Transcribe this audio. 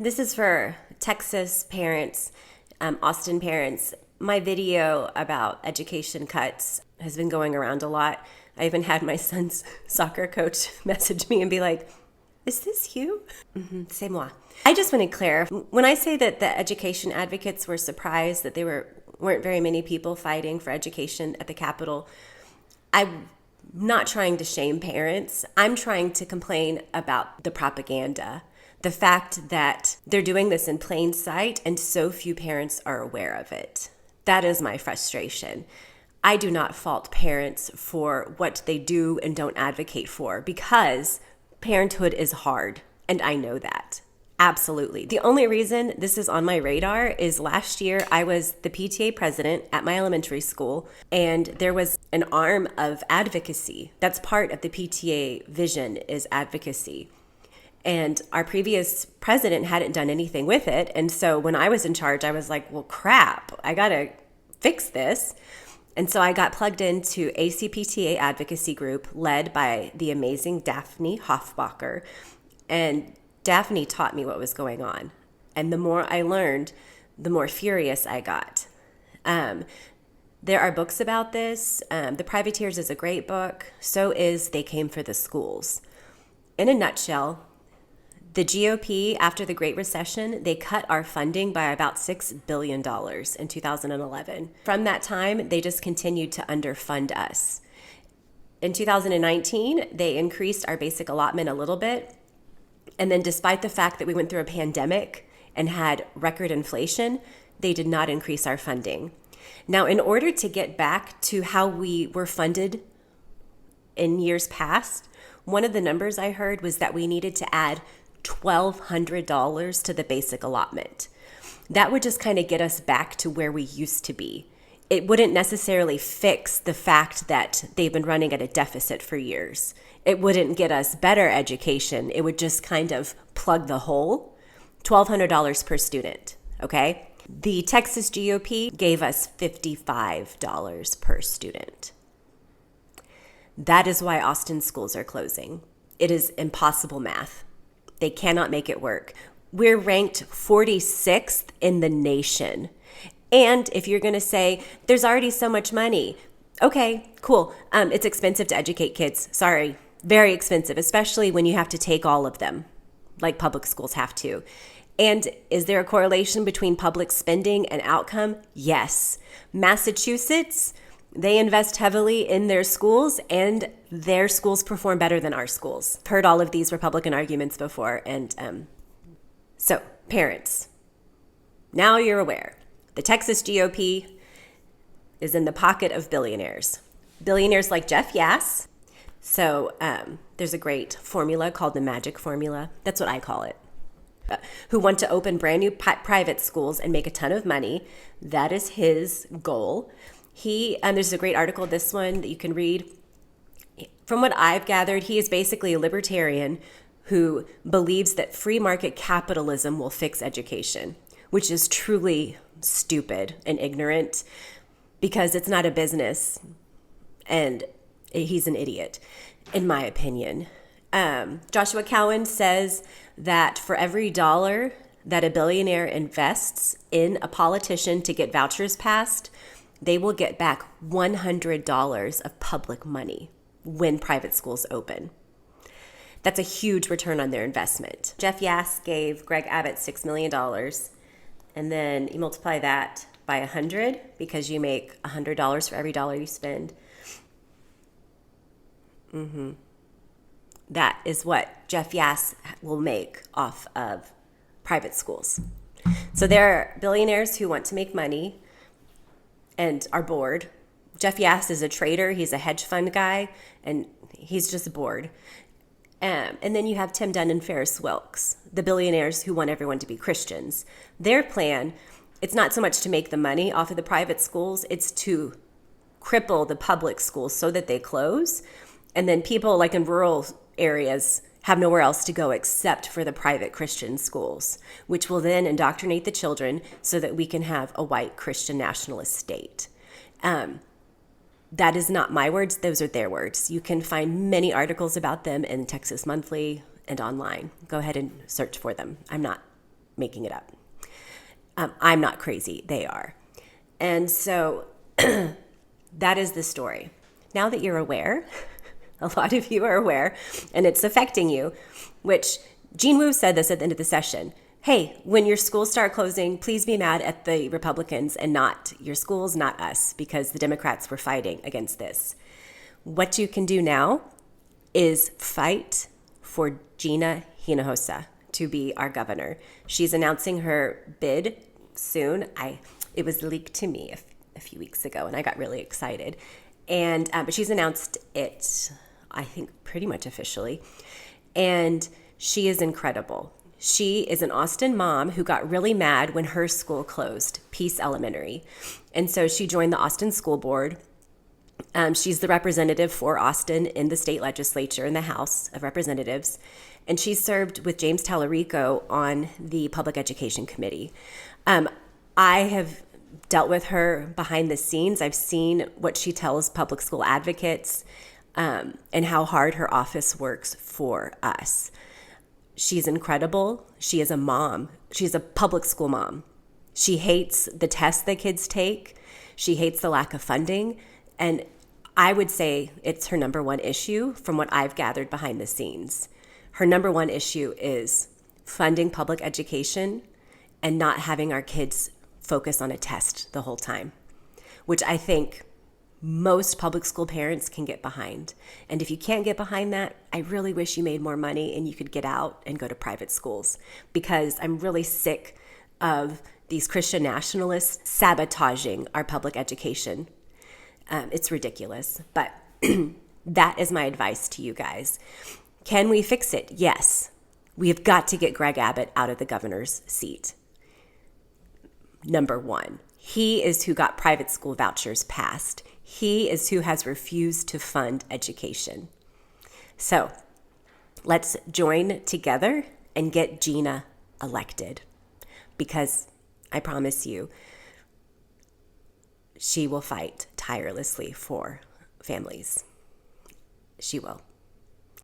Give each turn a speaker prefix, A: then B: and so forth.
A: This is for Texas parents, Austin parents. My video about education cuts has been going around a lot. I even had my son's soccer coach message me and be like, "Is this you?" C'est moi. I just want to clear. When I say that the education advocates were surprised that there weren't very many people fighting for education at the Capitol, I'm not trying to shame parents. I'm trying to complain about the propaganda. The fact that they're doing this in plain sight and so few parents are aware of it. That is my frustration. I do not fault parents for what they do and don't advocate for because parenthood is hard, and I know that. Absolutely. The only reason this is on my radar is last year I was the PTA president at my elementary school, and there was an arm of advocacy. That's part of the PTA vision is advocacy. And our previous president hadn't done anything with it. And so when I was in charge, I was like, well, crap, I got to fix this. And so I got plugged into ACPTA advocacy group led by the amazing Daphne Hofbacher. And Daphne taught me what was going on. And the more I learned, the more furious I got. There are books about this. The Privateers is a great book. So is They Came for the Schools. In a nutshell, the GOP, after the Great Recession, they cut our funding by about $6 billion in 2011. From that time, they just continued to underfund us. In 2019, they increased our basic allotment a little bit. And then despite the fact that we went through a pandemic and had record inflation, they did not increase our funding. Now, in order to get back to how we were funded in years past, one of the numbers I heard was that we needed to add $1,200 to the basic allotment. That would just kind of get us back to where we used to be. It wouldn't necessarily fix the fact that they've been running at a deficit for years. It wouldn't get us better education. It would just kind of plug the hole. $1,200 per student, okay? The Texas GOP gave us $55 per student. That is why Austin schools are closing. It is impossible math. They cannot make it work. We're ranked 46th in the nation. And if you're going to say, there's already so much money, okay, cool. It's expensive to educate kids. Sorry, very expensive, especially when you have to take all of them, like public schools have to. And is there a correlation between public spending and outcome? Yes. Massachusetts, they invest heavily in their schools, and their schools perform better than our schools. Heard all of these Republican arguments before, and so parents, now you're aware. The Texas GOP is in the pocket of billionaires. Billionaires like Jeff Yass. So there's a great formula called the magic formula. That's what I call it. Who want to open brand new private schools and make a ton of money. That is his goal. There's a great article, this one, that you can read. From what I've gathered, he is basically a libertarian who believes that free market capitalism will fix education, which is truly stupid and ignorant because it's not a business. And he's an idiot, in my opinion. Joshua Cowan says that for every dollar that a billionaire invests in a politician to get vouchers passed, they will get back $100 of public money when private schools open. That's a huge return on their investment. Jeff Yass gave Greg Abbott $6 million, and then you multiply that by 100 because you make $100 for every dollar you spend. That is what Jeff Yass will make off of private schools. So there are billionaires who want to make money and are bored. Jeff Yass is a trader. He's a hedge fund guy, and he's just bored. And then you have Tim Dunn and Ferris Wilks, the billionaires who want everyone to be Christians. Their plan, it's not so much to make the money off of the private schools, it's to cripple the public schools so that they close. And then people like in rural areas have nowhere else to go except for the private Christian schools, which will then indoctrinate the children so that we can have a white Christian nationalist state. That is not my words. Those are their words. You can find many articles about them in Texas Monthly and online. Go ahead and search for them. I'm not making it up. I'm not crazy. They are. And so that is the story. Now that you're aware, a lot of you are aware, and it's affecting you, which Jean Wu said this at the end of the session. Hey, when your schools start closing, please be mad at the Republicans and not your schools, not us, because the Democrats were fighting against this. What you can do now is fight for Gina Hinojosa to be our governor. She's announcing her bid soon. It was leaked to me a few weeks ago, and I got really excited. And but she's announced it, I think, pretty much officially. And she is incredible. She is an Austin mom who got really mad when her school closed, Peace Elementary. And so she joined the Austin School Board. She's the representative for Austin in the state legislature in the House of Representatives. And she served with James Tallarico on the Public Education Committee. I have dealt with her behind the scenes. I've seen what she tells public school advocates and how hard her office works for us. She's incredible. She is a mom. She's a public school mom. She hates the tests that kids take. She hates the lack of funding. And I would say it's her number one issue from what I've gathered behind the scenes. Her number one issue is funding public education and not having our kids focus on a test the whole time, which I think most public school parents can get behind. And if you can't get behind that, I really wish you made more money and you could get out and go to private schools, because I'm really sick of these Christian nationalists sabotaging our public education. It's ridiculous, but that is my advice to you guys. Can we fix it? Yes. We have got to get Greg Abbott out of the governor's seat. Number one, he is who got private school vouchers passed. He is who has refused to fund education. So let's join together and get Gina elected, because I promise you, she will fight tirelessly for families. She will.